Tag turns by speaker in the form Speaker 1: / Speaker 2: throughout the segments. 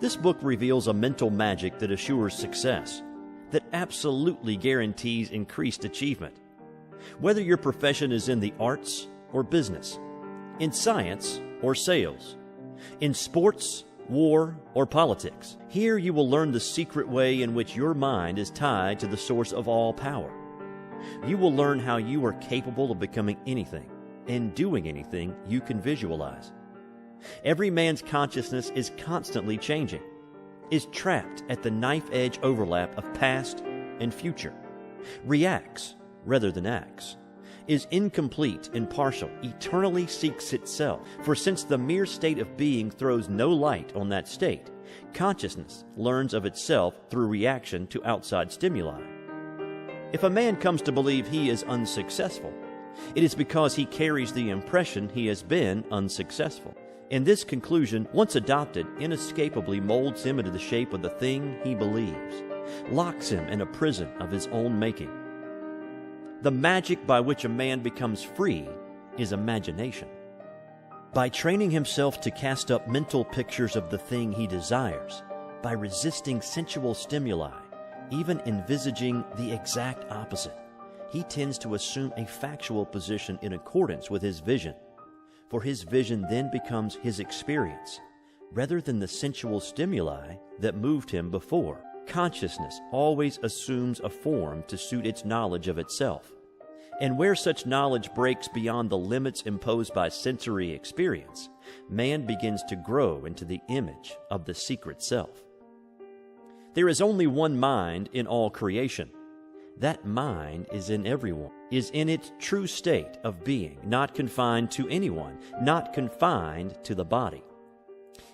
Speaker 1: This book reveals a mental magic that assures success, that absolutely guarantees increased achievement. Whether your profession is in the arts or business, in science or sales, in sports, war, or politics, here you will learn the secret way in which your mind is tied to the source of all power. You will learn how you are capable of becoming anything and doing anything you can visualize. Every man's consciousness is constantly changing, is trapped at the knife-edge overlap of past and future, reacts rather than acts, is incomplete and partial, eternally seeks itself. For since the mere state of being throws no light on that state, consciousness learns of itself through reaction to outside stimuli. If a man comes to believe he is unsuccessful, it is because he carries the impression he has been unsuccessful. And this conclusion, once adopted, inescapably molds him into the shape of the thing he believes, locks him in a prison of his own making. The magic by which a man becomes free is imagination. By training himself to cast up mental pictures of the thing he desires, by resisting sensual stimuli, even envisaging the exact opposite, he tends to assume a factual position in accordance with his vision. For his vision then becomes his experience, rather than the sensual stimuli that moved him before. Consciousness always assumes a form to suit its knowledge of itself. And where such knowledge breaks beyond the limits imposed by sensory experience, man begins to grow into the image of the secret self. There is only one mind in all creation. That mind is in everyone, is in its true state of being, not confined to anyone, not confined to the body.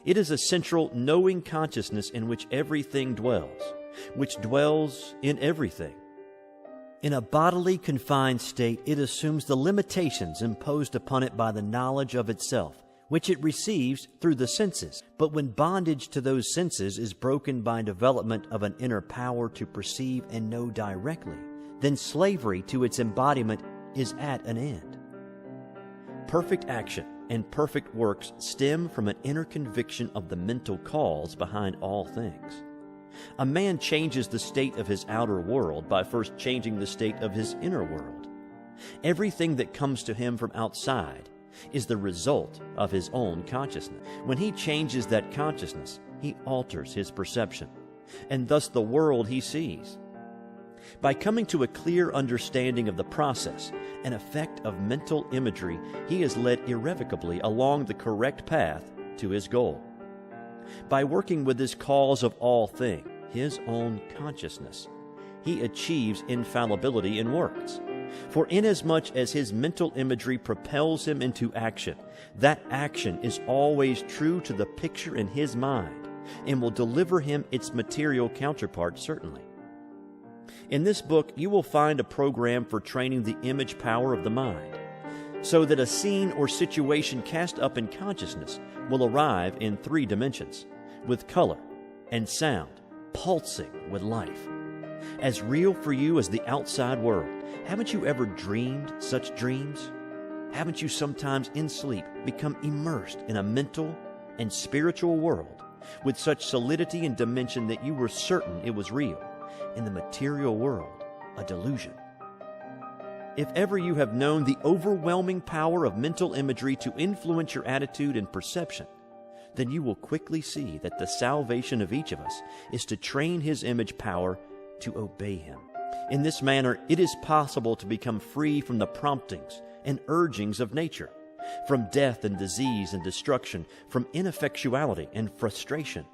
Speaker 1: It is a central knowing consciousness in which everything dwells, which dwells in everything. In a bodily confined state, it assumes the limitations imposed upon it by the knowledge of itself, which it receives through the senses. But when bondage to those senses is broken by development of an inner power to perceive and know directly, then slavery to its embodiment is at an end. Perfect action and perfect works stem from an inner conviction of the mental cause behind all things. A man changes the state of his outer world by first changing the state of his inner world. Everything that comes to him from outside is the result of his own consciousness. When he changes that consciousness, he alters his perception, and thus the world he sees. By coming to a clear understanding of the process and effect of mental imagery, he is led irrevocably along the correct path to his goal. By working with this cause of all things, his own consciousness, he achieves infallibility in works. For inasmuch as his mental imagery propels him into action, that action is always true to the picture in his mind and will deliver him its material counterpart certainly. In this book, you will find a program for training the image power of the mind, so that a scene or situation cast up in consciousness will arrive in 3 dimensions, with color and sound pulsing with life, as real for you as the outside world. Haven't you ever dreamed such dreams? Haven't you sometimes in sleep become immersed in a mental and spiritual world with such solidity and dimension that you were certain it was real, in the material world a delusion? If ever you have known the overwhelming power of mental imagery to influence your attitude and perception, then you will quickly see that the salvation of each of us is to train his image power to obey him. In this manner, it is possible to become free from the promptings and urgings of nature, from death and disease and destruction, from ineffectuality and frustration.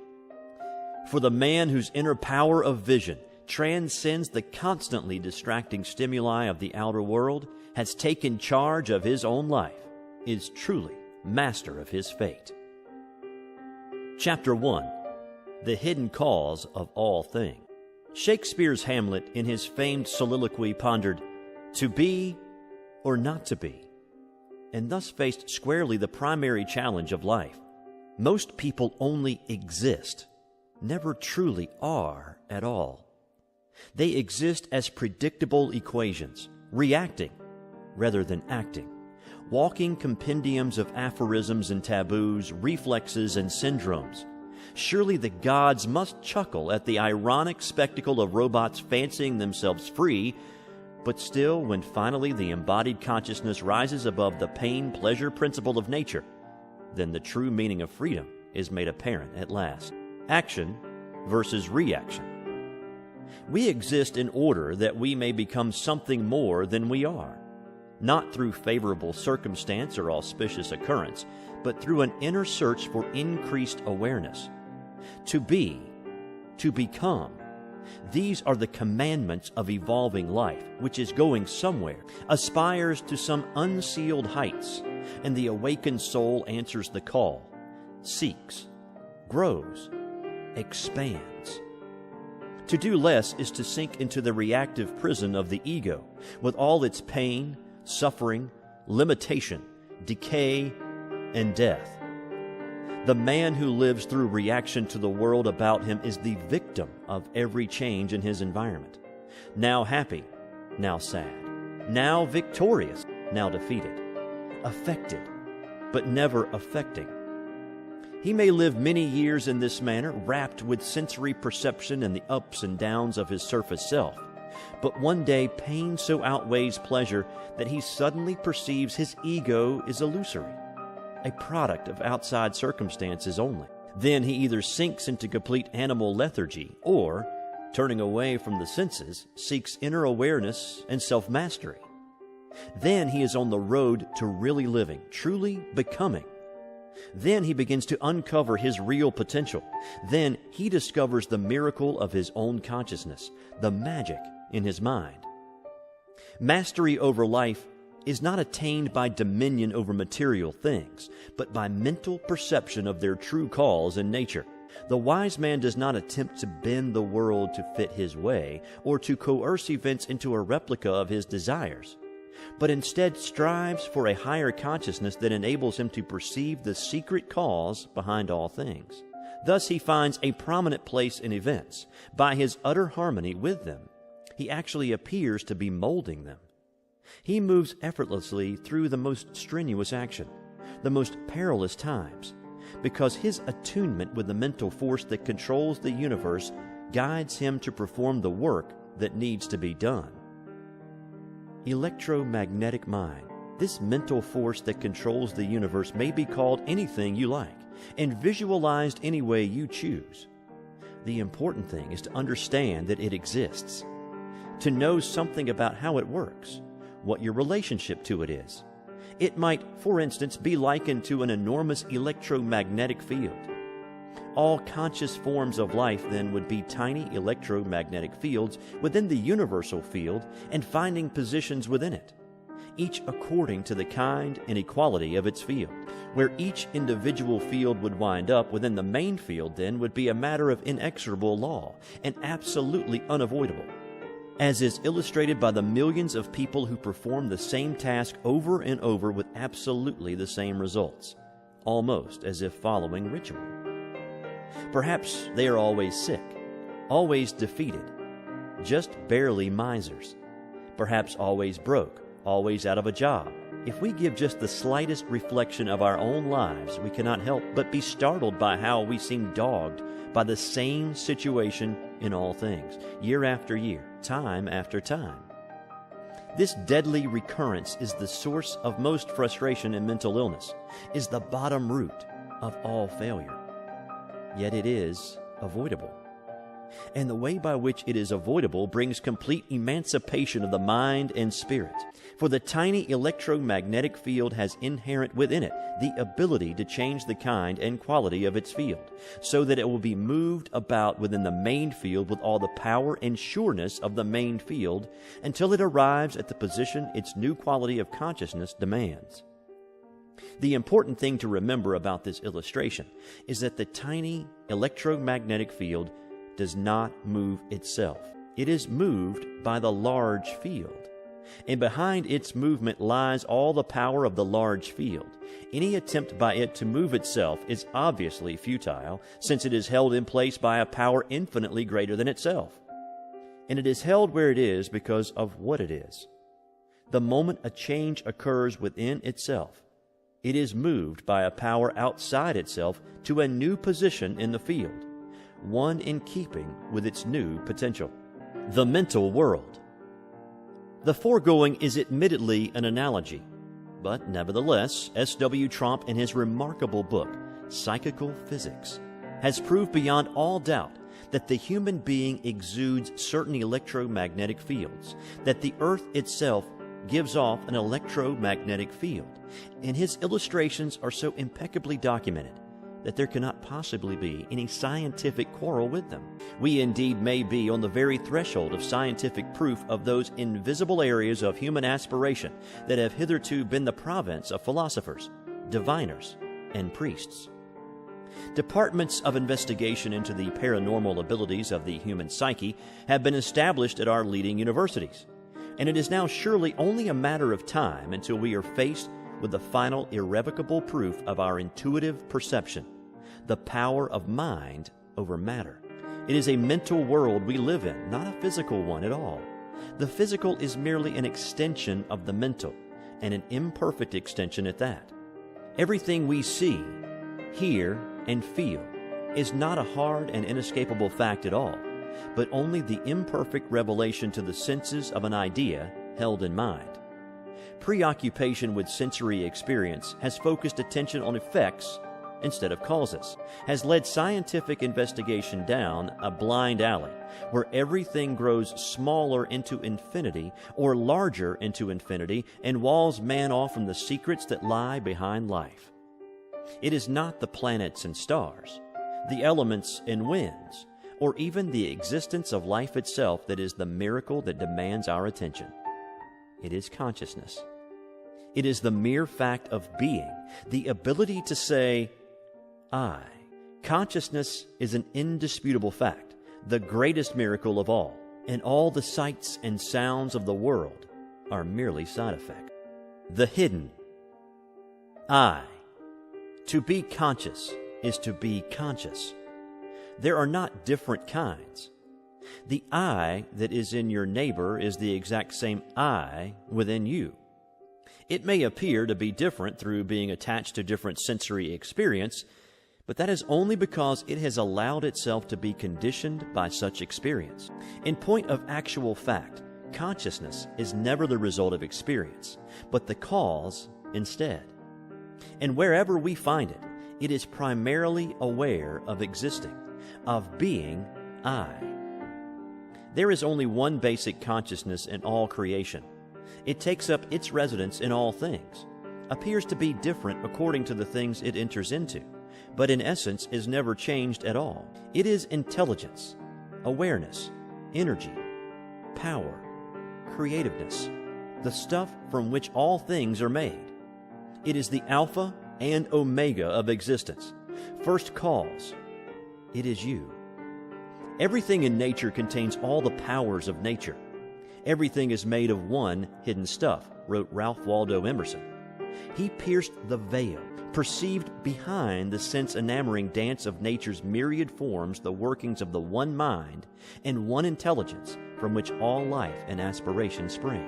Speaker 1: For the man whose inner power of vision transcends the constantly distracting stimuli of the outer world, has taken charge of his own life, is truly master of his fate. Chapter 1. The Hidden Cause of All Things. Shakespeare's Hamlet, in his famed soliloquy, pondered, "To be or not to be?" and thus faced squarely the primary challenge of life. Most people only exist, never truly are at all. They exist as predictable equations, reacting rather than acting, walking compendiums of aphorisms and taboos, reflexes and syndromes, Surely the gods must chuckle at the ironic spectacle of robots fancying themselves free, but still, when finally the embodied consciousness rises above the pain-pleasure principle of nature, then the true meaning of freedom is made apparent at last. Action versus reaction. We exist in order that we may become something more than we are, not through favorable circumstance or auspicious occurrence, but through an inner search for increased awareness. To be, to become, these are the commandments of evolving life, which is going somewhere, aspires to some unsealed heights, and the awakened soul answers the call, seeks, grows, expands. To do less is to sink into the reactive prison of the ego, with all its pain, suffering, limitation, decay, and death. The man who lives through reaction to the world about him is the victim of every change in his environment. Now happy, now sad. Now victorious, now defeated. Affected, but never affecting. He may live many years in this manner, wrapped with sensory perception and the ups and downs of his surface self. But one day pain so outweighs pleasure that he suddenly perceives his ego is illusory, a product of outside circumstances only. Then he either sinks into complete animal lethargy or, turning away from the senses, seeks inner awareness and self-mastery. Then he is on the road to really living, truly becoming. Then he begins to uncover his real potential. Then he discovers the miracle of his own consciousness, the magic in his mind. Mastery over life is not attained by dominion over material things, but by mental perception of their true cause in nature. The wise man does not attempt to bend the world to fit his way or to coerce events into a replica of his desires, but instead strives for a higher consciousness that enables him to perceive the secret cause behind all things. Thus he finds a prominent place in events. By his utter harmony with them, he actually appears to be molding them. He moves effortlessly through the most strenuous action, the most perilous times, because his attunement with the mental force that controls the universe guides him to perform the work that needs to be done. Electromagnetic mind. This mental force that controls the universe may be called anything you like and visualized any way you choose. The important thing is to understand that it exists, to know something about how it works, what your relationship to it is. It might, for instance, be likened to an enormous electromagnetic field. All conscious forms of life then would be tiny electromagnetic fields within the universal field and finding positions within it, each according to the kind and equality of its field. Where each individual field would wind up within the main field then would be a matter of inexorable law and absolutely unavoidable, as is illustrated by the millions of people who perform the same task over and over with absolutely the same results, almost as if following ritual. Perhaps they are always sick, always defeated, just barely misers, perhaps always broke, always out of a job. If we give just the slightest reflection of our own lives, we cannot help but be startled by how we seem dogged by the same situation in all things, year after year, time after time. This deadly recurrence is the source of most frustration and mental illness, is the bottom root of all failure. Yet it is avoidable. And the way by which it is avoidable brings complete emancipation of the mind and spirit. For the tiny electromagnetic field has inherent within it the ability to change the kind and quality of its field, so that it will be moved about within the main field with all the power and sureness of the main field until it arrives at the position its new quality of consciousness demands. The important thing to remember about this illustration is that the tiny electromagnetic field does not move itself. It is moved by the large field, and behind its movement lies all the power of the large field. Any attempt by it to move itself is obviously futile, since it is held in place by a power infinitely greater than itself. And it is held where it is because of what it is. The moment a change occurs within itself, It is moved by a power outside itself to a new position in the field, one in keeping with its new potential. The mental world. The foregoing is admittedly an analogy, but nevertheless, S.W. Tromp, in his remarkable book, Psychical Physics, has proved beyond all doubt that the human being exudes certain electromagnetic fields, that the earth itself gives off an electromagnetic field, and his illustrations are so impeccably documented that there cannot possibly be any scientific quarrel with them. We indeed may be on the very threshold of scientific proof of those invisible areas of human aspiration that have hitherto been the province of philosophers, diviners, and priests. Departments of investigation into the paranormal abilities of the human psyche have been established at our leading universities, and it is now surely only a matter of time until we are faced with the final irrevocable proof of our intuitive perception, the power of mind over matter. It is a mental world we live in, not a physical one at all. The physical is merely an extension of the mental, and an imperfect extension at that. Everything we see, hear, and feel is not a hard and inescapable fact at all, but only the imperfect revelation to the senses of an idea held in mind. Preoccupation with sensory experience has focused attention on effects instead of causes, has led scientific investigation down a blind alley where everything grows smaller into infinity or larger into infinity and walls man off from the secrets that lie behind life. It is not the planets and stars, the elements and winds, or even the existence of life itself that is the miracle that demands our attention. It is consciousness. It is the mere fact of being, the ability to say, I. Consciousness is an indisputable fact, the greatest miracle of all, and all the sights and sounds of the world are merely side effects. The hidden. I. To be conscious is to be conscious. There are not different kinds. The I that is in your neighbor is the exact same I within you. It may appear to be different through being attached to different sensory experience, but that is only because it has allowed itself to be conditioned by such experience. In point of actual fact, consciousness is never the result of experience, but the cause instead. And wherever we find it, it is primarily aware of existing, of being I. There is only one basic consciousness in all creation. It takes up its residence in all things, appears to be different according to the things it enters into, but in essence is never changed at all. It is intelligence, awareness, energy, power, creativeness, the stuff from which all things are made. It is the Alpha and Omega of existence, first cause. It is you. Everything in nature contains all the powers of nature. Everything is made of one hidden stuff, wrote Ralph Waldo Emerson. He pierced the veil, perceived behind the sense-enamoring dance of nature's myriad forms the workings of the one mind and one intelligence from which all life and aspiration spring.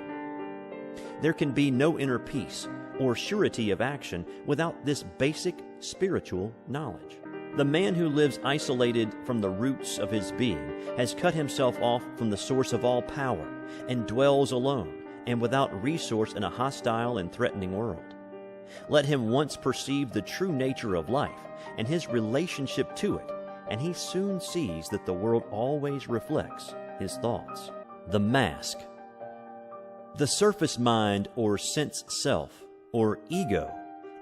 Speaker 1: There can be no inner peace or surety of action without this basic spiritual knowledge. The man who lives isolated from the roots of his being has cut himself off from the source of all power and dwells alone and without resource in a hostile and threatening world. Let him once perceive the true nature of life and his relationship to it, and he soon sees that the world always reflects his thoughts. The mask. The surface mind or sense self or ego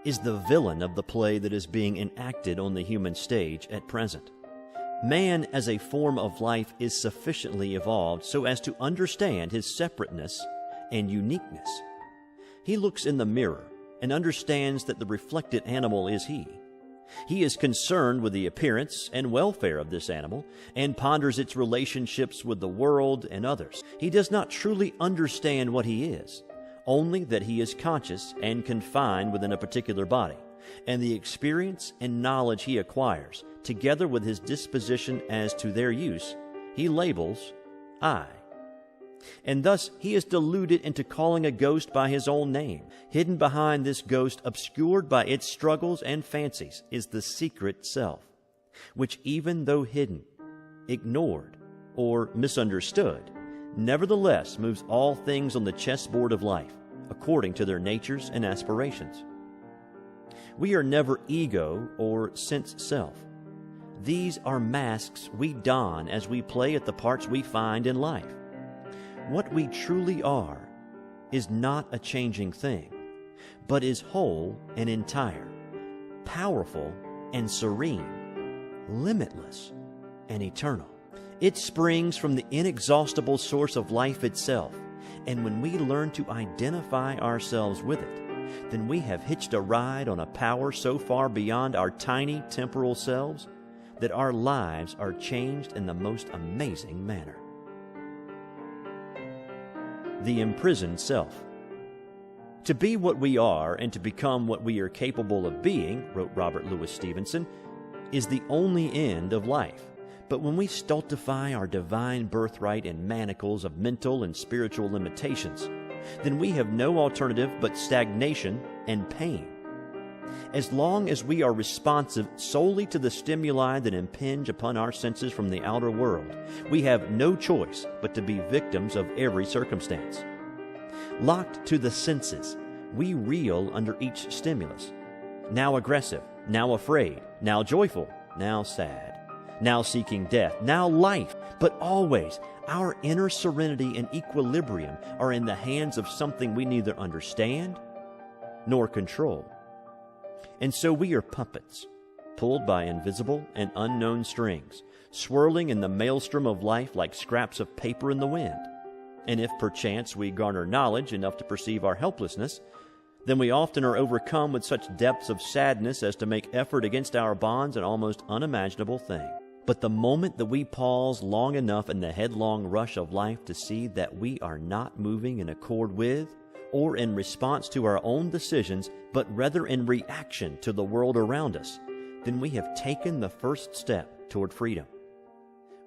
Speaker 1: is the villain of the play that is being enacted on the human stage at present. Man as a form of life is sufficiently evolved so as to understand his separateness and uniqueness. He looks in the mirror and understands that the reflected animal is he. He is concerned with the appearance and welfare of this animal and ponders its relationships with the world and others. He does not truly understand what he is, only that he is conscious and confined within a particular body, and the experience and knowledge he acquires, together with his disposition as to their use, he labels I. And thus he is deluded into calling a ghost by his own name. Hidden behind this ghost, obscured by its struggles and fancies, is the secret self, which even though hidden, ignored, or misunderstood, nevertheless moves all things on the chessboard of life, according to their natures and aspirations. We are never ego or sense self. These are masks we don as we play at the parts we find in life. What we truly are is not a changing thing, but is whole and entire, powerful and serene, limitless and eternal. It springs from the inexhaustible source of life itself, and when we learn to identify ourselves with it, then we have hitched a ride on a power so far beyond our tiny temporal selves that our lives are changed in the most amazing manner. The imprisoned self. To be what we are and to become what we are capable of being, wrote Robert Louis Stevenson, is the only end of life. But when we stultify our divine birthright in manacles of mental and spiritual limitations, then we have no alternative but stagnation and pain. As long as we are responsive solely to the stimuli that impinge upon our senses from the outer world, we have no choice but to be victims of every circumstance. Locked to the senses, we reel under each stimulus. Now aggressive, now afraid, now joyful, now sad, now seeking death, now life. But always, our inner serenity and equilibrium are in the hands of something we neither understand nor control. And so we are puppets, pulled by invisible and unknown strings, swirling in the maelstrom of life like scraps of paper in the wind. And if perchance we garner knowledge enough to perceive our helplessness, then we often are overcome with such depths of sadness as to make effort against our bonds an almost unimaginable thing. But the moment that we pause long enough in the headlong rush of life to see that we are not moving in accord with or in response to our own decisions, but rather in reaction to the world around us, then we have taken the first step toward freedom.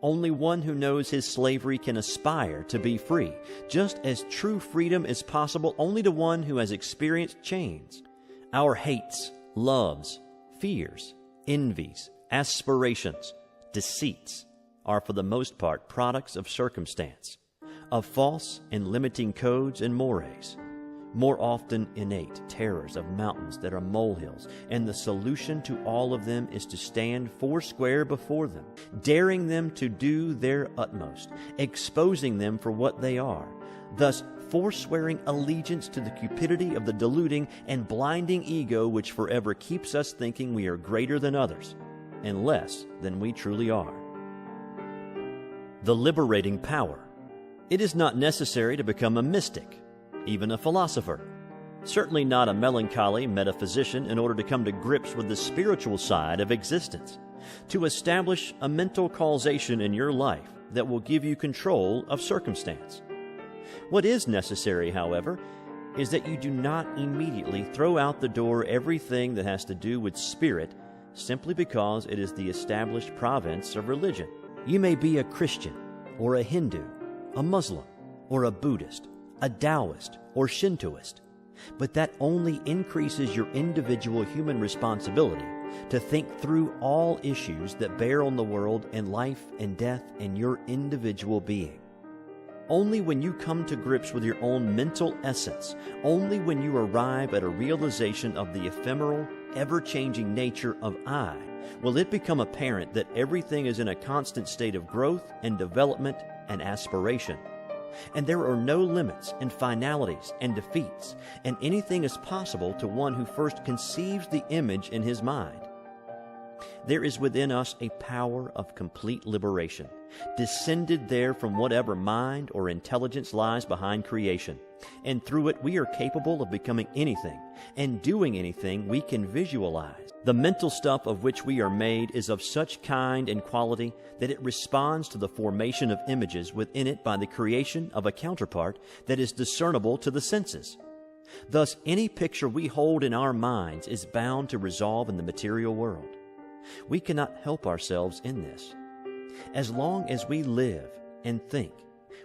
Speaker 1: Only one who knows his slavery can aspire to be free, just as true freedom is possible only to one who has experienced chains. Our hates, loves, fears, envies, aspirations, deceits are for the most part products of circumstance, of false and limiting codes and mores, more often innate terrors of mountains that are molehills, and the solution to all of them is to stand foursquare before them, daring them to do their utmost, exposing them for what they are, thus forswearing allegiance to the cupidity of the deluding and blinding ego which forever keeps us thinking we are greater than others and less than we truly are. The liberating power. It is not necessary to become a mystic, even a philosopher, certainly not a melancholy metaphysician, in order to come to grips with the spiritual side of existence, to establish a mental causation in your life that will give you control of circumstance. What is necessary, however, is that you do not immediately throw out the door everything that has to do with spirit simply because it is the established province of religion. You may be a Christian, or a Hindu, a Muslim, or a Buddhist, a Taoist, or Shintoist, but that only increases your individual human responsibility to think through all issues that bear on the world and life and death in your individual being. Only when you come to grips with your own mental essence, only when you arrive at a realization of the ephemeral, ever-changing nature of I, will it become apparent that everything is in a constant state of growth and development and aspiration. And there are no limits and finalities and defeats, and anything is possible to one who first conceives the image in his mind. There is within us a power of complete liberation, descended there from whatever mind or intelligence lies behind creation, and through it we are capable of becoming anything and doing anything we can visualize. The mental stuff of which we are made is of such kind and quality that it responds to the formation of images within it by the creation of a counterpart that is discernible to the senses. Thus, any picture we hold in our minds is bound to resolve in the material world. We cannot help ourselves in this. As long as we live and think,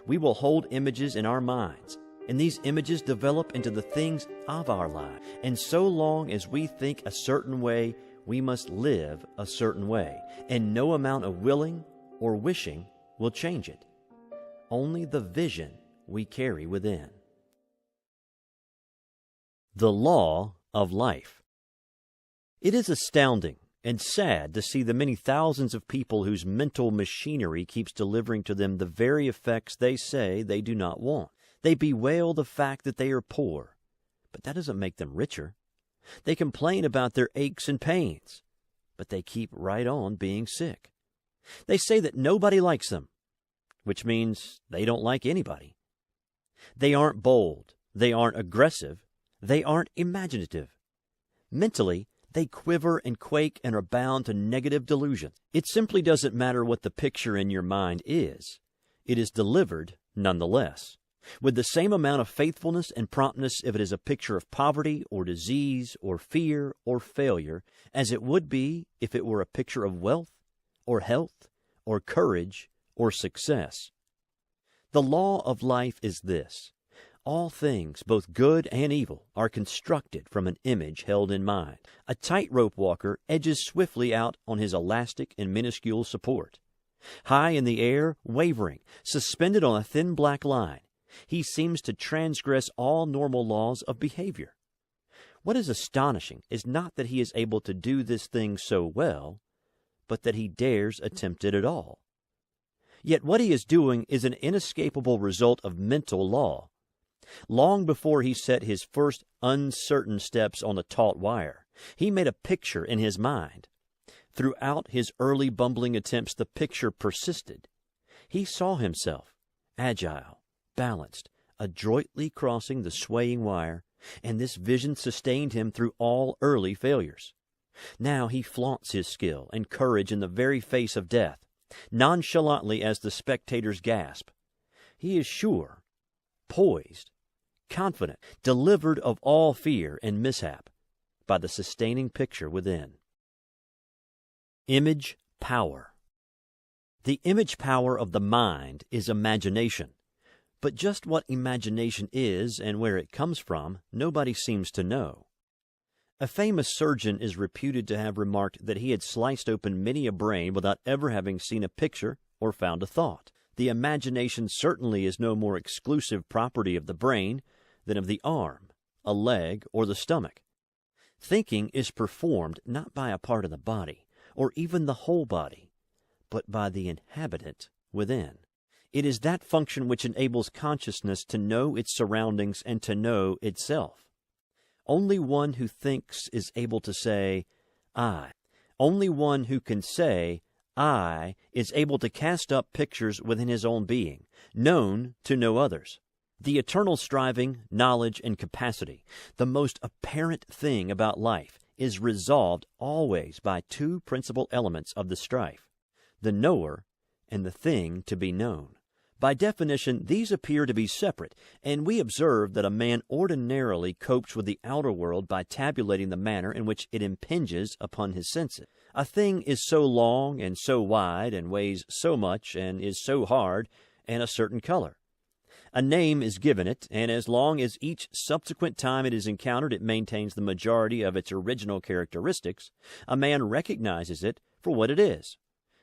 Speaker 1: We will hold images in our minds, and these images develop into the things of our life. And so long as we think a certain way, we must live a certain way, and no amount of willing or wishing will change it. Only the vision we carry within. The law of life. It is astounding and sad to see the many thousands of people whose mental machinery keeps delivering to them the very effects they say they do not want. They bewail the fact that they are poor, but that doesn't make them richer. They complain about their aches and pains, but they keep right on being sick. They say that nobody likes them, which means they don't like anybody. They aren't bold, they aren't aggressive, they aren't imaginative. Mentally, they quiver and quake and are bound to negative delusions. It simply doesn't matter what the picture in your mind is. It is delivered nonetheless, with the same amount of faithfulness and promptness if it is a picture of poverty or disease or fear or failure as it would be if it were a picture of wealth or health or courage or success. The law of life is this: all things, both good and evil, are constructed from an image held in mind. A tightrope walker edges swiftly out on his elastic and minuscule support. High in the air, wavering, suspended on a thin black line, he seems to transgress all normal laws of behavior. What is astonishing is not that he is able to do this thing so well, but that he dares attempt it at all. Yet what he is doing is an inescapable result of mental law. Long before he set his first uncertain steps on the taut wire, he made a picture in his mind. Throughout his early bumbling attempts, the picture persisted. He saw himself, agile, balanced, adroitly crossing the swaying wire, and this vision sustained him through all early failures. Now he flaunts his skill and courage in the very face of death, nonchalantly as the spectators gasp. He is sure, poised, confident, delivered of all fear and mishap by the sustaining picture within. Image power. The image power of the mind is imagination. But just what imagination is and where it comes from, nobody seems to know. A famous surgeon is reputed to have remarked that he had sliced open many a brain without ever having seen a picture or found a thought. The imagination certainly is no more exclusive property of the brain than of the arm, a leg, or the stomach. Thinking is performed not by a part of the body, or even the whole body, but by the inhabitant within. It is that function which enables consciousness to know its surroundings and to know itself. Only one who thinks is able to say, I. Only one who can say, I, is able to cast up pictures within his own being, known to no others. The eternal striving, knowledge, and capacity, the most apparent thing about life, is resolved always by two principal elements of the strife: the knower and the thing to be known. By definition, these appear to be separate, and we observe that a man ordinarily copes with the outer world by tabulating the manner in which it impinges upon his senses. A thing is so long and so wide and weighs so much and is so hard and a certain color. A name is given it, and as long as each subsequent time it is encountered it maintains the majority of its original characteristics, a man recognizes it for what it is,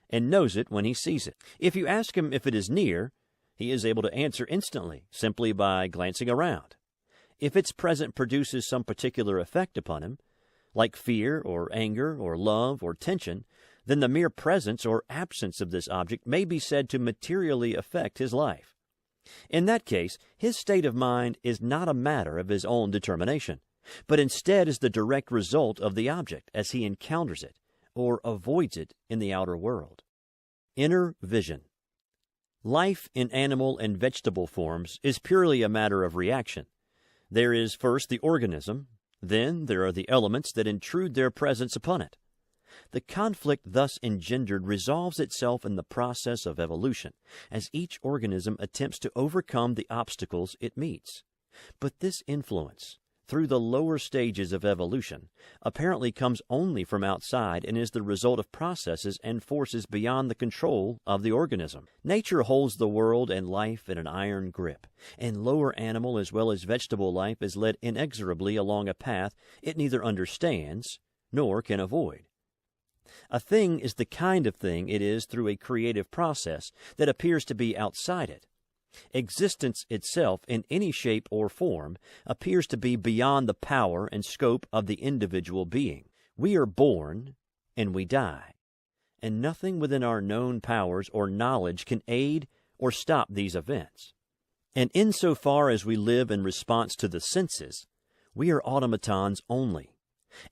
Speaker 1: and knows it when he sees it. If you ask him if it is near, he is able to answer instantly, simply by glancing around. If its presence produces some particular effect upon him, like fear or anger or love or tension, then the mere presence or absence of this object may be said to materially affect his life. In that case, his state of mind is not a matter of his own determination, but instead is the direct result of the object as he encounters it or avoids it in the outer world. Inner vision. Life in animal and vegetable forms is purely a matter of reaction. There is first the organism, then there are the elements that intrude their presence upon it. The conflict thus engendered resolves itself in the process of evolution, as each organism attempts to overcome the obstacles it meets. But this influence, through the lower stages of evolution apparently comes only from outside and is the result of processes and forces beyond the control of the organism. Nature holds the world and life in an iron grip, and lower animal as well as vegetable life is led inexorably along a path it neither understands nor can avoid. A thing is the kind of thing it is through a creative process that appears to be outside it. Existence itself, in any shape or form, appears to be beyond the power and scope of the individual being. We are born, and we die, and nothing within our known powers or knowledge can aid or stop these events. And insofar as we live in response to the senses, we are automatons only,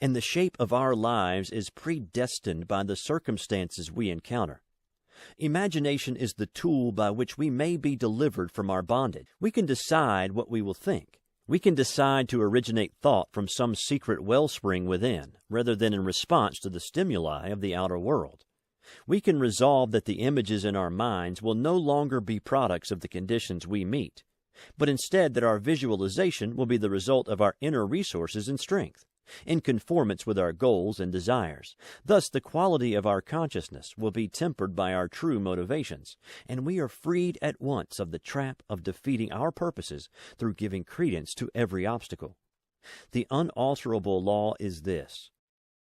Speaker 1: and the shape of our lives is predestined by the circumstances we encounter. Imagination is the tool by which we may be delivered from our bondage. We can decide what we will think. We can decide to originate thought from some secret wellspring within, rather than in response to the stimuli of the outer world. We can resolve that the images in our minds will no longer be products of the conditions we meet, but instead that our visualization will be the result of our inner resources and strength, in conformance with our goals and desires. Thus, the quality of our consciousness will be tempered by our true motivations, and we are freed at once of the trap of defeating our purposes through giving credence to every obstacle. The unalterable law is this: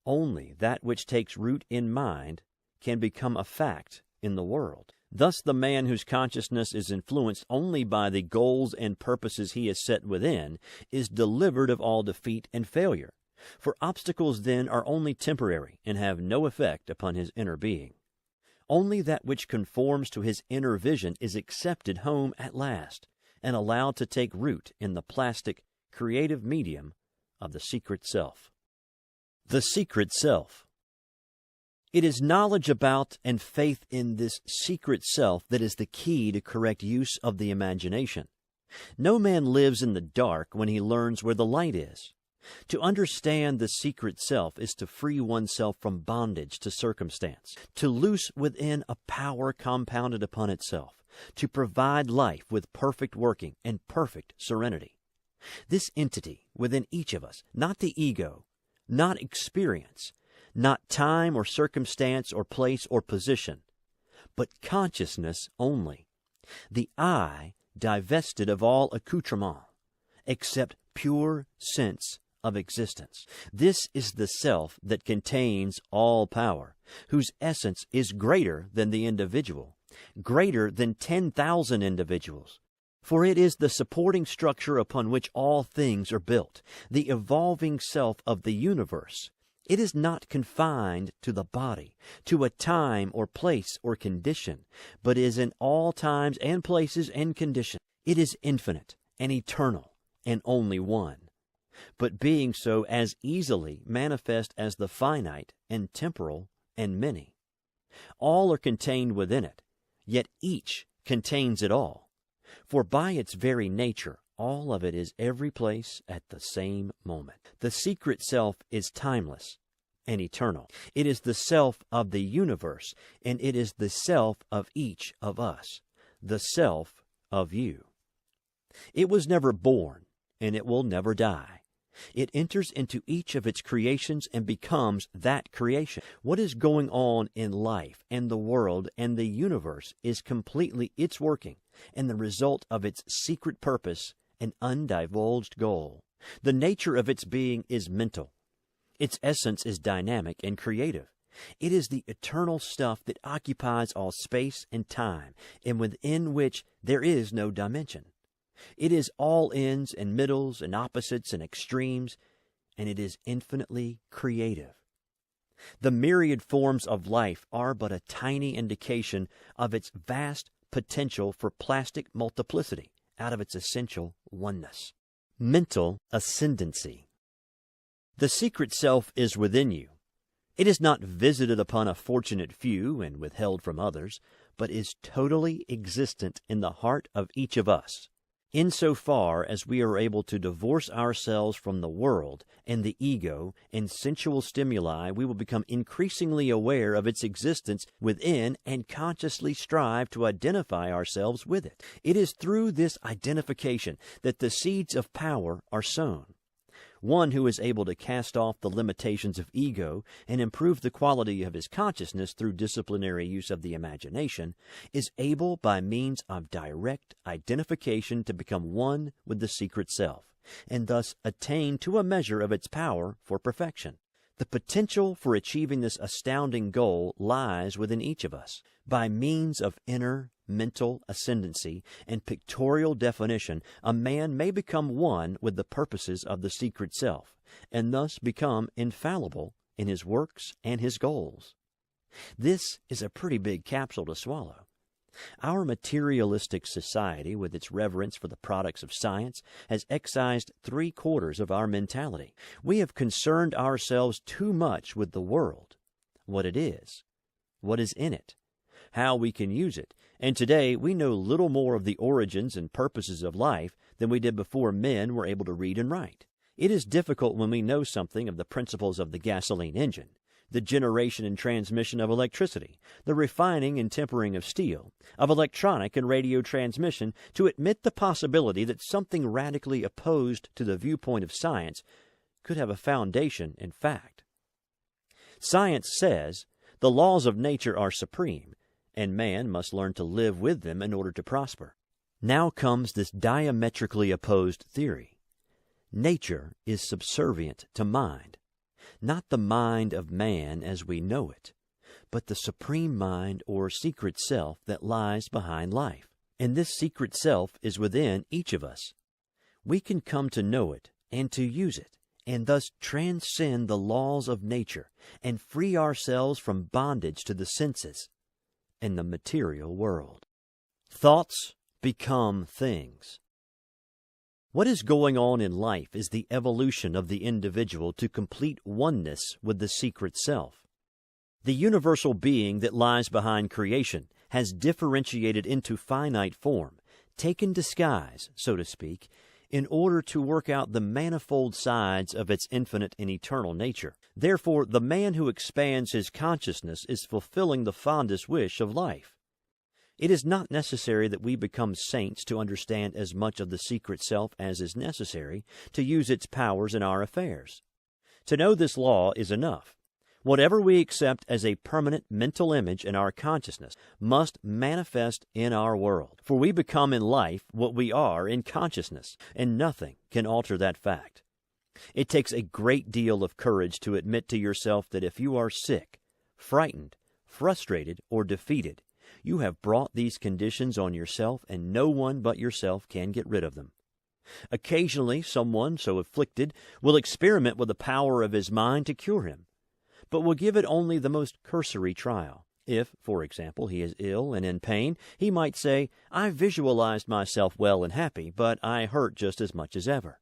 Speaker 1: only that which takes root in mind can become a fact in the world. Thus, the man whose consciousness is influenced only by the goals and purposes he has set within is delivered of all defeat and failure. For obstacles then are only temporary and have no effect upon his inner being. Only that which conforms to his inner vision is accepted home at last and allowed to take root in the plastic, creative medium of the secret self. The secret self. It is knowledge about and faith in this secret self that is the key to correct use of the imagination. No man lives in the dark when he learns where the light is. To understand the secret self is to free oneself from bondage to circumstance, to loose within a power compounded upon itself, to provide life with perfect working and perfect serenity. This entity within each of us, not the ego, not experience, not time or circumstance or place or position, but consciousness only, the I divested of all accoutrement, except pure sense of existence. This is the self that contains all power, whose essence is greater than the individual, greater than 10,000 individuals. For it is the supporting structure upon which all things are built, the evolving self of the universe. It is not confined to the body, to a time or place or condition, but is in all times and places and conditions. It is infinite and eternal and only one, but being so as easily manifest as the finite and temporal and many. All are contained within it, yet each contains it all. For by its very nature, all of it is every place at the same moment. The secret self is timeless and eternal. It is the self of the universe, and it is the self of each of us, the self of you. It was never born, and it will never die. It enters into each of its creations and becomes that creation. What is going on in life and the world and the universe is completely its working and the result of its secret purpose and undivulged goal. The nature of its being is mental. Its essence is dynamic and creative. It is the eternal stuff that occupies all space and time, and within which there is no dimension. It is all ends and middles and opposites and extremes, and it is infinitely creative. The myriad forms of life are but a tiny indication of its vast potential for plastic multiplicity out of its essential oneness. Mental ascendancy. The secret self is within you. It is not visited upon a fortunate few and withheld from others, but is totally existent in the heart of each of us. Insofar as we are able to divorce ourselves from the world and the ego and sensual stimuli, we will become increasingly aware of its existence within and consciously strive to identify ourselves with it. It is through this identification that the seeds of power are sown. One who is able to cast off the limitations of ego and improve the quality of his consciousness through disciplinary use of the imagination is able by means of direct identification to become one with the secret self, and thus attain to a measure of its power for perfection. The potential for achieving this astounding goal lies within each of us. By means of inner mental ascendancy and pictorial definition, a man may become one with the purposes of the secret self, and thus become infallible in his works and his goals. This is a pretty big capsule to swallow. Our materialistic society, with its reverence for the products of science, has excised 3/4 of our mentality. We have concerned ourselves too much with the world, what it is, what is in it, how we can use it, and today we know little more of the origins and purposes of life than we did before men were able to read and write. It is difficult when we know something of the principles of the gasoline engine, the generation and transmission of electricity, the refining and tempering of steel, of electronic and radio transmission, to admit the possibility that something radically opposed to the viewpoint of science could have a foundation in fact. Science says the laws of nature are supreme, and man must learn to live with them in order to prosper. Now comes this diametrically opposed theory. Nature is subservient to mind. Not the mind of man as we know it, but the supreme mind or secret self that lies behind life. And this secret self is within each of us. We can come to know it and to use it, and thus transcend the laws of nature and free ourselves from bondage to the senses and the material world. Thoughts become things. What is going on in life is the evolution of the individual to complete oneness with the secret self. The universal being that lies behind creation has differentiated into finite form, taken disguise, so to speak, in order to work out the manifold sides of its infinite and eternal nature. Therefore, the man who expands his consciousness is fulfilling the fondest wish of life. It is not necessary that we become saints to understand as much of the secret self as is necessary to use its powers in our affairs. To know this law is enough. Whatever we accept as a permanent mental image in our consciousness must manifest in our world, for we become in life what we are in consciousness, and nothing can alter that fact. It takes a great deal of courage to admit to yourself that if you are sick, frightened, frustrated, or defeated, you have brought these conditions on yourself, and no one but yourself can get rid of them. Occasionally, someone so afflicted will experiment with the power of his mind to cure him, but will give it only the most cursory trial. If, for example, he is ill and in pain, he might say, "I visualized myself well and happy, but I hurt just as much as ever."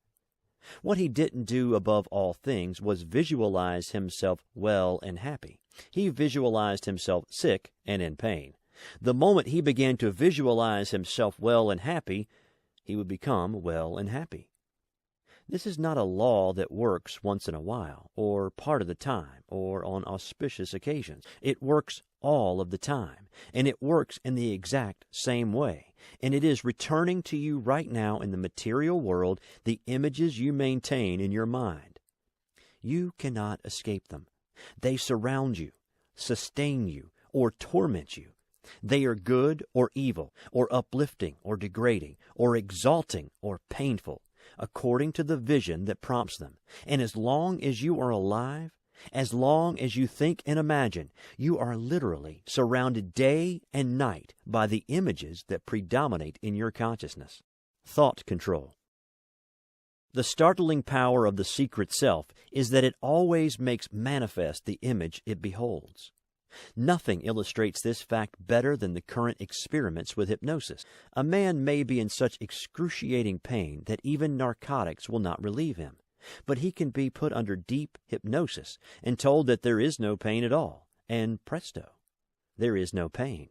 Speaker 1: What he didn't do above all things was visualize himself well and happy. He visualized himself sick and in pain. The moment he began to visualize himself well and happy, he would become well and happy. This is not a law that works once in a while, or part of the time, or on auspicious occasions. It works all of the time, and it works in the exact same way, and it is returning to you right now in the material world the images you maintain in your mind. You cannot escape them. They surround you, sustain you, or torment you. They are good or evil, or uplifting or degrading, or exalting or painful, according to the vision that prompts them. And as long as you are alive, as long as you think and imagine, you are literally surrounded day and night by the images that predominate in your consciousness. Thought control. The startling power of the secret self is that it always makes manifest the image it beholds. Nothing illustrates this fact better than the current experiments with hypnosis. A man may be in such excruciating pain that even narcotics will not relieve him, but he can be put under deep hypnosis and told that there is no pain at all, and presto, there is no pain.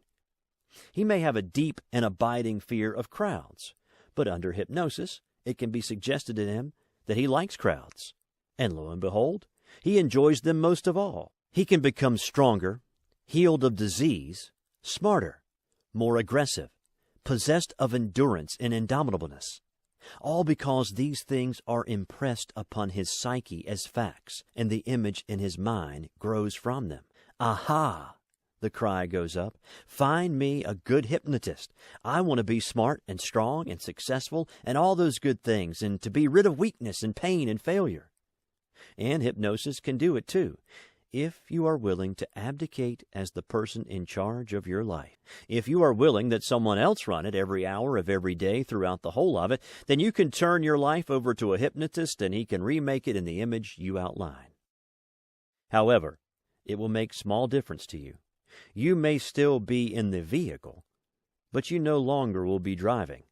Speaker 1: He may have a deep and abiding fear of crowds, but under hypnosis it can be suggested to him that he likes crowds, and lo and behold, he enjoys them most of all. He can become stronger, healed of disease, smarter, more aggressive, possessed of endurance and indomitableness. all because these things are impressed upon his psyche as facts, and the image in his mind grows from them. Aha! The cry goes up. Find me a good hypnotist. I want to be smart and strong and successful and all those good things, and to be rid of weakness and pain and failure. And hypnosis can do it too, if you are willing to abdicate as the person in charge of your life. If you are willing that someone else run it every hour of every day throughout the whole of it, then you can turn your life over to a hypnotist and he can remake it in the image you outline. However, it will make small difference to you. You may still be in the vehicle, but you no longer will be driving.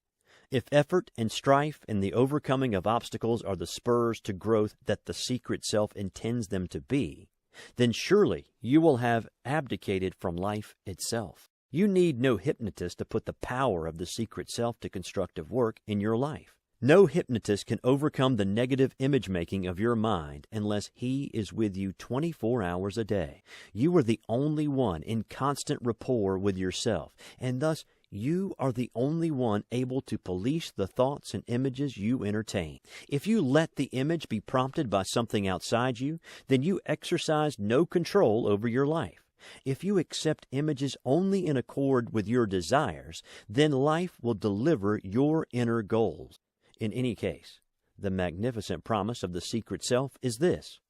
Speaker 1: If effort and strife and the overcoming of obstacles are the spurs to growth that the secret self intends them to be, then surely you will have abdicated from life itself. You need no hypnotist to put the power of the secret self to constructive work in your life. No hypnotist can overcome the negative image-making of your mind unless he is with you 24 hours a day. You are the only one in constant rapport with yourself, and thus you are the only one able to police the thoughts and images you entertain. If you let the image be prompted by something outside you, then you exercise no control over your life. If you accept images only in accord with your desires, then life will deliver your inner goals. In any case, the magnificent promise of the secret self is this: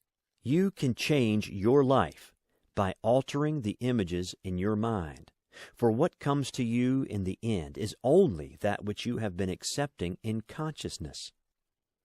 Speaker 1: you can change your life by altering the images in your mind. For what comes to you in the end is only that which you have been accepting in consciousness.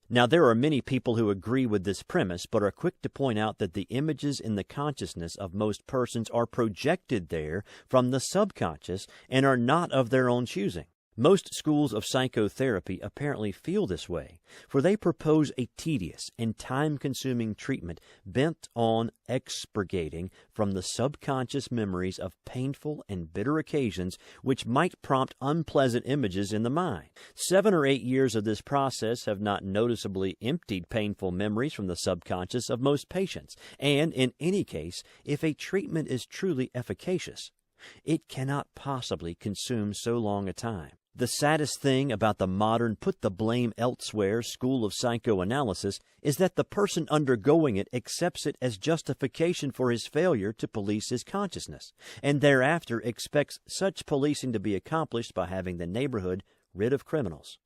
Speaker 1: Now, there are many people who agree with this premise, but are quick to point out that the images in the consciousness of most persons are projected there from the subconscious and are not of their own choosing. Most schools of psychotherapy apparently feel this way, for they propose a tedious and time-consuming treatment bent on expurgating from the subconscious memories of painful and bitter occasions which might prompt unpleasant images in the mind. 7 or 8 years of this process have not noticeably emptied painful memories from the subconscious of most patients, and in any case, if a treatment is truly efficacious, it cannot possibly consume so long a time. The saddest thing about the modern put-the-blame-elsewhere school of psychoanalysis is that the person undergoing it accepts it as justification for his failure to police his consciousness, and thereafter expects such policing to be accomplished by having the neighborhood rid of criminals.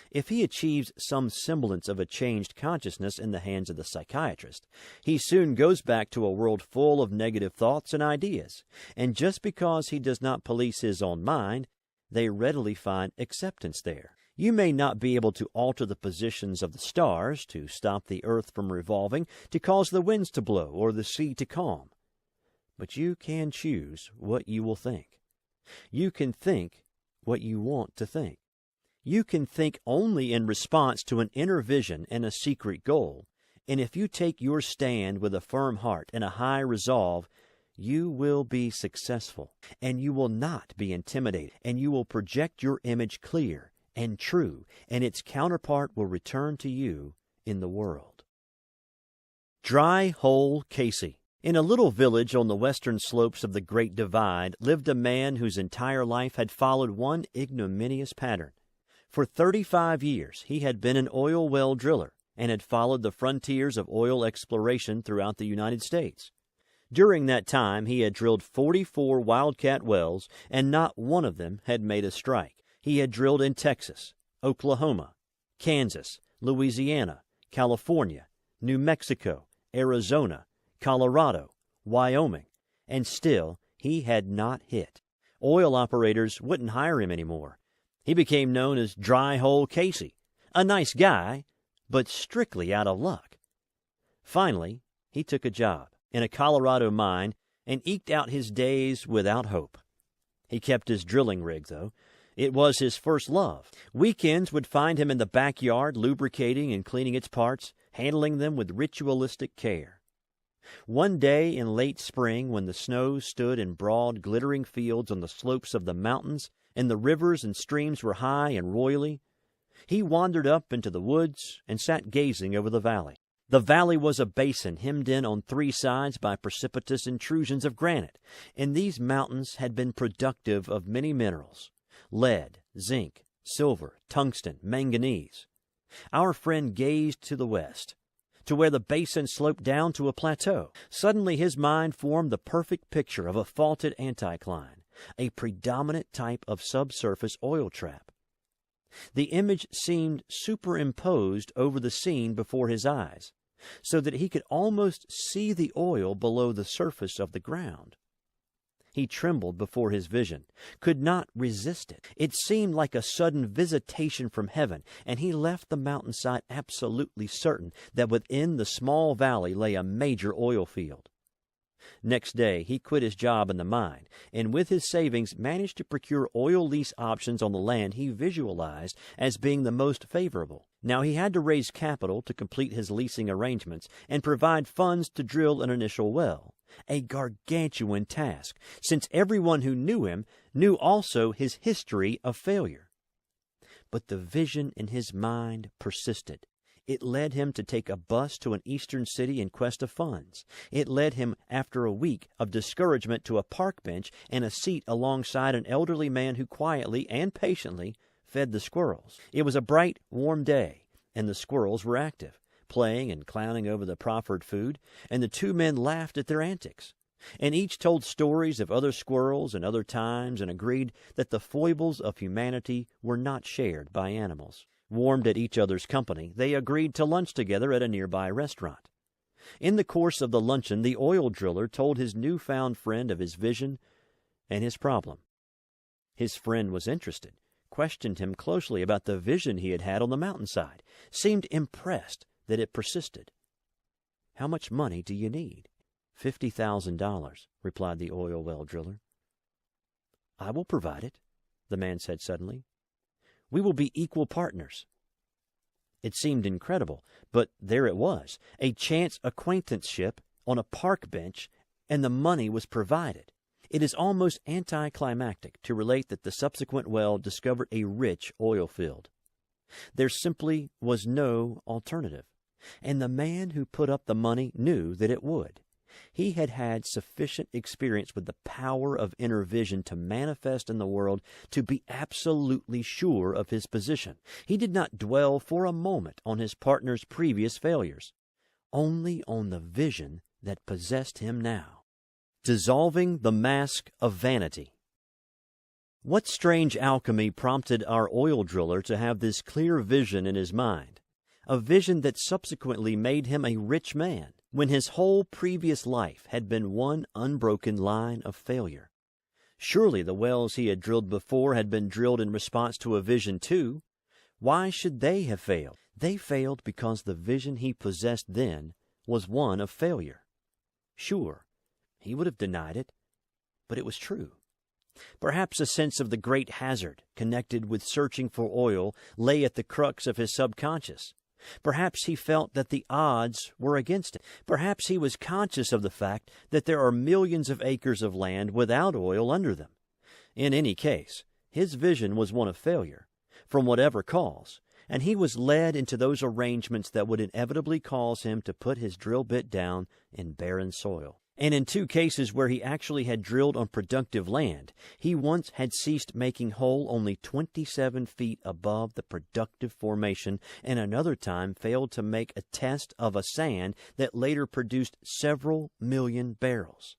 Speaker 1: If he achieves some semblance of a changed consciousness in the hands of the psychiatrist, he soon goes back to a world full of negative thoughts and ideas, and just because he does not police his own mind, they readily find acceptance there. You may not be able to alter the positions of the stars, to stop the earth from revolving, to cause the winds to blow or the sea to calm, but you can choose what you will think. You can think what you want to think. You can think only in response to an inner vision and a secret goal, and if you take your stand with a firm heart and a high resolve, you will be successful, and you will not be intimidated, and you will project your image clear and true, and its counterpart will return to you in the world. Dry Hole Casey. In a little village on the western slopes of the Great Divide lived a man whose entire life had followed one ignominious pattern. For 35 years he had been an oil well driller and had followed the frontiers of oil exploration throughout the United States. During that time he had drilled 44 wildcat wells, and not one of them had made a strike. He had drilled in Texas, Oklahoma, Kansas, Louisiana, California, New Mexico, Arizona, Colorado, Wyoming, and still he had not hit. Oil operators wouldn't hire him anymore. He became known as Dry Hole Casey, a nice guy, but strictly out of luck. Finally, he took a job in a Colorado mine and eked out his days without hope. He kept his drilling rig, though. It was his first love. Weekends would find him in the backyard lubricating and cleaning its parts, handling them with ritualistic care. One day in late spring, when the snow stood in broad, glittering fields on the slopes of the mountains, and the rivers and streams were high and roily, he wandered up into the woods and sat gazing over the valley. The valley was a basin hemmed in on 3 sides by precipitous intrusions of granite, and these mountains had been productive of many minerals: lead, zinc, silver, tungsten, manganese. Our friend gazed to the west, to where the basin sloped down to a plateau. Suddenly his mind formed the perfect picture of a faulted anticline, a predominant type of subsurface oil trap. The image seemed superimposed over the scene before his eyes, so that he could almost see the oil below the surface of the ground. He trembled before his vision, could not resist it. It seemed like a sudden visitation from heaven, and he left the mountainside absolutely certain that within the small valley lay a major oil field. Next day he quit his job in the mine, and with his savings managed to procure oil lease options on the land he visualized as being the most favorable. Now he had to raise capital to complete his leasing arrangements and provide funds to drill an initial well, a gargantuan task, since everyone who knew him knew also his history of failure. But the vision in his mind persisted. It led him to take a bus to an eastern city in quest of funds. It led him, after a week of discouragement, to a park bench and a seat alongside an elderly man who quietly and patiently fed the squirrels. It was a bright, warm day, and the squirrels were active, playing and clowning over the proffered food, and the two men laughed at their antics. And each told stories of other squirrels and other times, and agreed that the foibles of humanity were not shared by animals. Warmed at each other's company, they agreed to lunch together at a nearby restaurant. In the course of the luncheon, the oil driller told his newfound friend of his vision and his problem. His friend was interested, questioned him closely about the vision he had had on the mountainside, seemed impressed that it persisted. "How much money do you need?" $50,000, replied the oil well driller. "I will provide it," the man said suddenly. "We will be equal partners." It seemed incredible, but there it was, a chance acquaintanceship on a park bench, and the money was provided. It is almost anticlimactic to relate that the subsequent well discovered a rich oil field. There simply was no alternative, and the man who put up the money knew that it would. He had had sufficient experience with the power of inner vision to manifest in the world to be absolutely sure of his position. He did not dwell for a moment on his partner's previous failures, only on the vision that possessed him now. Dissolving the mask of vanity. What strange alchemy prompted our oil driller to have this clear vision in his mind, a vision that subsequently made him a rich man, when his whole previous life had been one unbroken line of failure? Surely the wells he had drilled before had been drilled in response to a vision too. Why should they have failed? They failed because the vision he possessed then was one of failure. Sure, he would have denied it, but it was true. Perhaps a sense of the great hazard connected with searching for oil lay at the crux of his subconscious. Perhaps he felt that the odds were against him. Perhaps he was conscious of the fact that there are millions of acres of land without oil under them. In any case, his vision was one of failure, from whatever cause, and he was led into those arrangements that would inevitably cause him to put his drill bit down in barren soil. And in two cases where he actually had drilled on productive land, he once had ceased making hole only 27 feet above the productive formation, and another time failed to make a test of a sand that later produced several million barrels.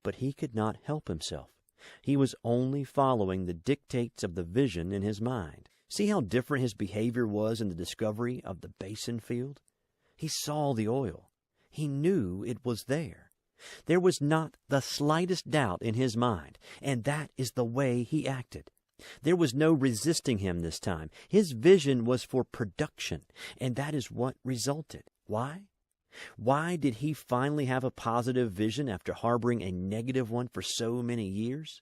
Speaker 1: But he could not help himself. He was only following the dictates of the vision in his mind. See how different his behavior was in the discovery of the basin field? He saw the oil. He knew it was there. There was not the slightest doubt in his mind, and that is the way he acted. There was no resisting him this time. His vision was for production, and that is what resulted. Why? Why did he finally have a positive vision after harboring a negative one for so many years?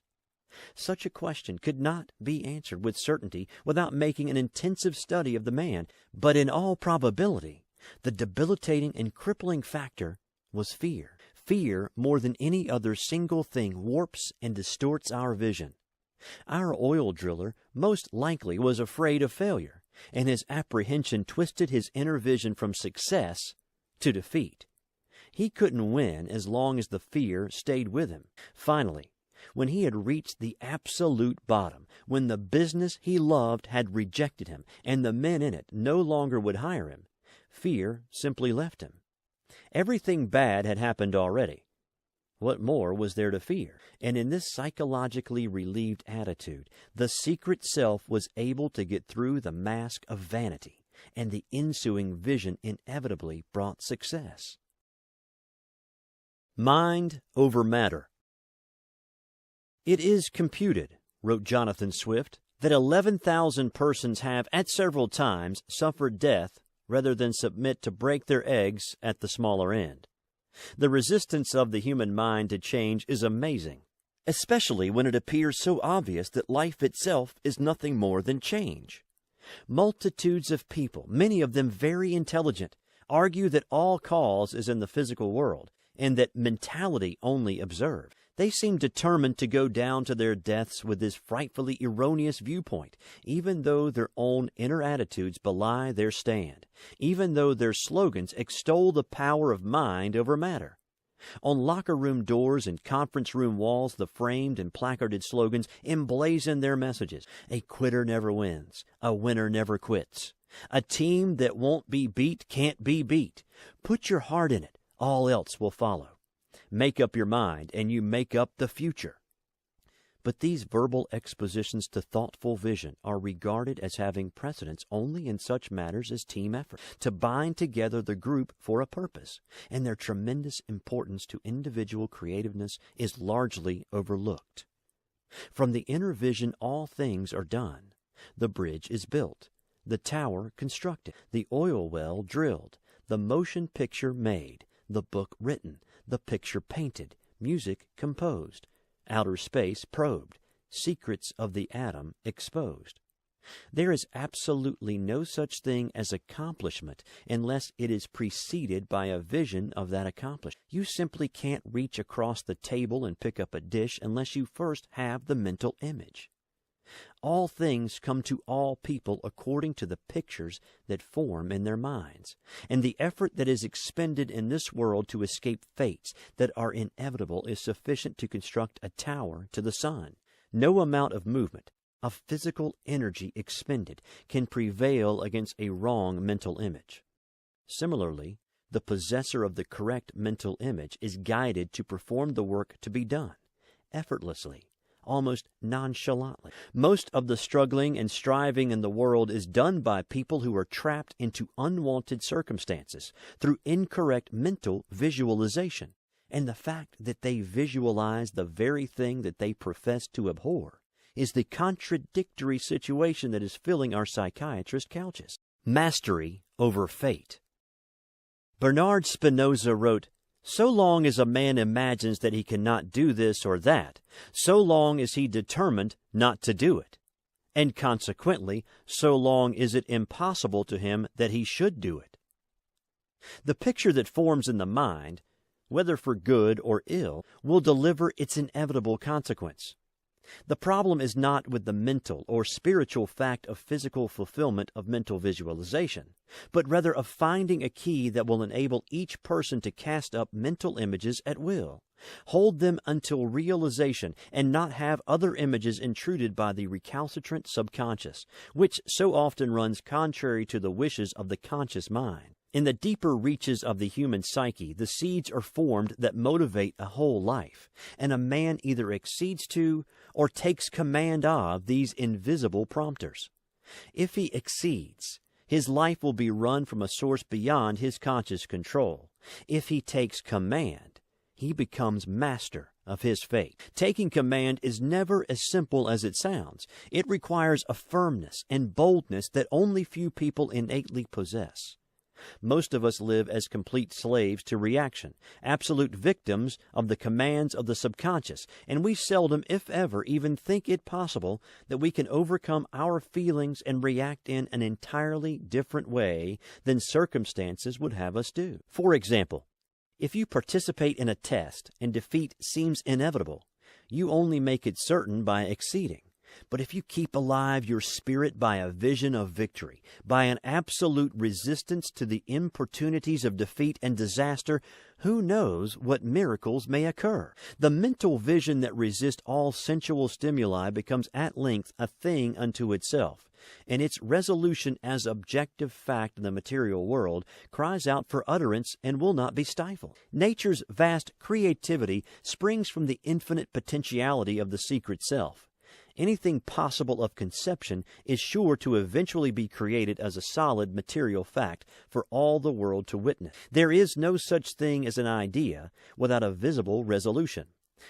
Speaker 1: Such a question could not be answered with certainty without making an intensive study of the man, but in all probability, the debilitating and crippling factor was fear. Fear, more than any other single thing, warps and distorts our vision. Our oil driller most likely was afraid of failure, and his apprehension twisted his inner vision from success to defeat. He couldn't win as long as the fear stayed with him. Finally, when he had reached the absolute bottom, when the business he loved had rejected him, and the men in it no longer would hire him, fear simply left him. Everything bad had happened already. What more was there to fear? And in this psychologically relieved attitude, the secret self was able to get through the mask of vanity, and the ensuing vision inevitably brought success. Mind over matter. "It is computed," wrote Jonathan Swift, "that 11,000 persons have at several times suffered death rather than submit to break their eggs at the smaller end." The resistance of the human mind to change is amazing, especially when it appears so obvious that life itself is nothing more than change. Multitudes of people, many of them very intelligent, argue that all cause is in the physical world, and that mentality only observed. They seem determined to go down to their deaths with this frightfully erroneous viewpoint, even though their own inner attitudes belie their stand, even though their slogans extol the power of mind over matter. On locker room doors and conference room walls, the framed and placarded slogans emblazon their messages. A quitter never wins. A winner never quits. A team that won't be beat can't be beat. Put your heart in it. All else will follow. Make up your mind, and you make up the future. But these verbal expositions to thoughtful vision are regarded as having precedence only in such matters as team effort, to bind together the group for a purpose, and their tremendous importance to individual creativeness is largely overlooked. From the inner vision all things are done. The bridge is built, the tower constructed, the oil well drilled, the motion picture made, the book written, the picture painted, music composed, outer space probed, secrets of the atom exposed. There is absolutely no such thing as accomplishment unless it is preceded by a vision of that accomplishment. You simply can't reach across the table and pick up a dish unless you first have the mental image. All things come to all people according to the pictures that form in their minds, and the effort that is expended in this world to escape fates that are inevitable is sufficient to construct a tower to the sun. No amount of movement, of physical energy expended, can prevail against a wrong mental image. Similarly, the possessor of the correct mental image is guided to perform the work to be done, effortlessly, almost nonchalantly. Most of the struggling and striving in the world is done by people who are trapped into unwanted circumstances through incorrect mental visualization. And the fact that they visualize the very thing that they profess to abhor is the contradictory situation that is filling our psychiatrist couches. Mastery over fate. Bernard Spinoza wrote, "So long as a man imagines that he cannot do this or that, so long is he determined not to do it. And consequently, so long is it impossible to him that he should do it." The picture that forms in the mind, whether for good or ill, will deliver its inevitable consequence. The problem is not with the mental or spiritual fact of physical fulfillment of mental visualization, but rather of finding a key that will enable each person to cast up mental images at will, hold them until realization, and not have other images intruded by the recalcitrant subconscious, which so often runs contrary to the wishes of the conscious mind. In the deeper reaches of the human psyche, the seeds are formed that motivate a whole life, and a man either accedes to or takes command of these invisible prompters. If he exceeds, his life will be run from a source beyond his conscious control. If he takes command, he becomes master of his fate. Taking command is never as simple as it sounds. It requires a firmness and boldness that only few people innately possess. Most of us live as complete slaves to reaction, absolute victims of the commands of the subconscious, and we seldom, if ever, even think it possible that we can overcome our feelings and react in an entirely different way than circumstances would have us do. For example, if you participate in a test and defeat seems inevitable, you only make it certain by exceeding. But if you keep alive your spirit by a vision of victory, by an absolute resistance to the importunities of defeat and disaster, who knows what miracles may occur? The mental vision that resists all sensual stimuli becomes at length a thing unto itself, and its resolution as objective fact in the material world cries out for utterance and will not be stifled. Nature's vast creativity springs from the infinite potentiality of the secret self. Anything possible of conception is sure to eventually be created as a solid material fact for all the world to witness. There is no such thing as an idea without a visible resolution,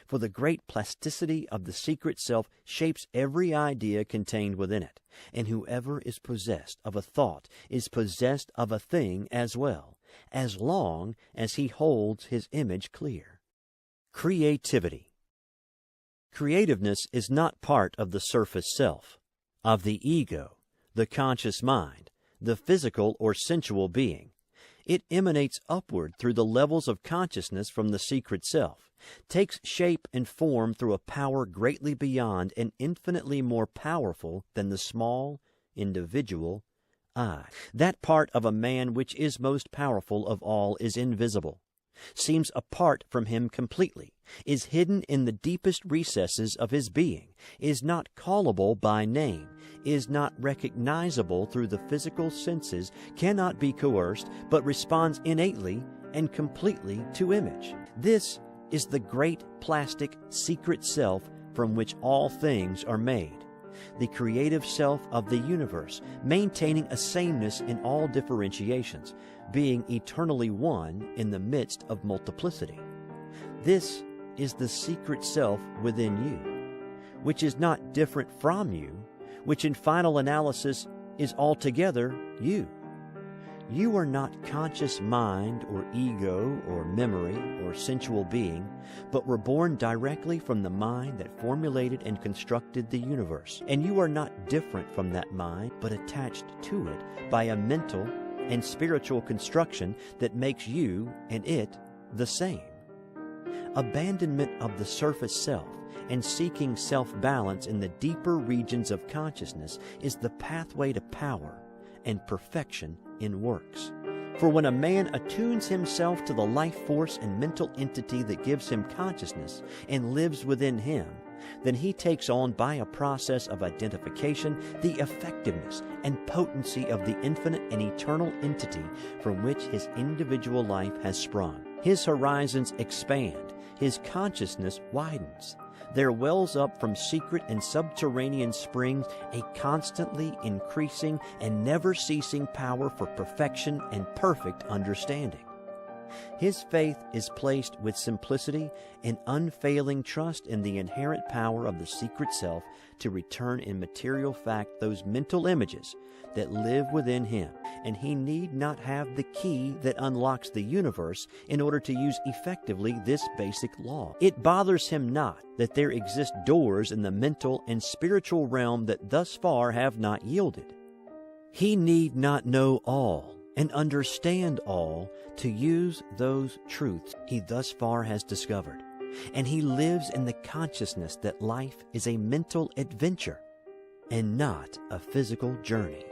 Speaker 1: for the great plasticity of the secret self shapes every idea contained within it, and whoever is possessed of a thought is possessed of a thing as well, as long as he holds his image clear. Creativity. Creativeness is not part of the surface self, of the ego, the conscious mind, the physical or sensual being. It emanates upward through the levels of consciousness from the secret self, takes shape and form through a power greatly beyond and infinitely more powerful than the small, individual I. That part of a man which is most powerful of all is invisible, seems apart from him completely, is hidden in the deepest recesses of his being, is not callable by name, is not recognizable through the physical senses, cannot be coerced, but responds innately and completely to image. This is the great plastic secret self from which all things are made, the creative self of the universe, maintaining a sameness in all differentiations, being eternally one in the midst of multiplicity. This is the secret self within you, which is not different from you, which in final analysis is altogether you. You are not conscious mind or ego or memory or sensual being, but were born directly from the mind that formulated and constructed the universe. And you are not different from that mind, but attached to it by a mental and spiritual construction that makes you and it the same. Abandonment of the surface self and seeking self-balance in the deeper regions of consciousness is the pathway to power and perfection in works. For when a man attunes himself to the life force and mental entity that gives him consciousness and lives within him, then he takes on by a process of identification the effectiveness and potency of the infinite and eternal entity from which his individual life has sprung. His horizons expand, his consciousness widens. There wells up from secret and subterranean springs a constantly increasing and never-ceasing power for perfection and perfect understanding. His faith is placed with simplicity and unfailing trust in the inherent power of the secret self to return in material fact those mental images that live within him, and he need not have the key that unlocks the universe in order to use effectively this basic law. It bothers him not that there exist doors in the mental and spiritual realm that thus far have not yielded. He need not know all and understand all to use those truths he thus far has discovered, and he lives in the consciousness that life is a mental adventure and not a physical journey.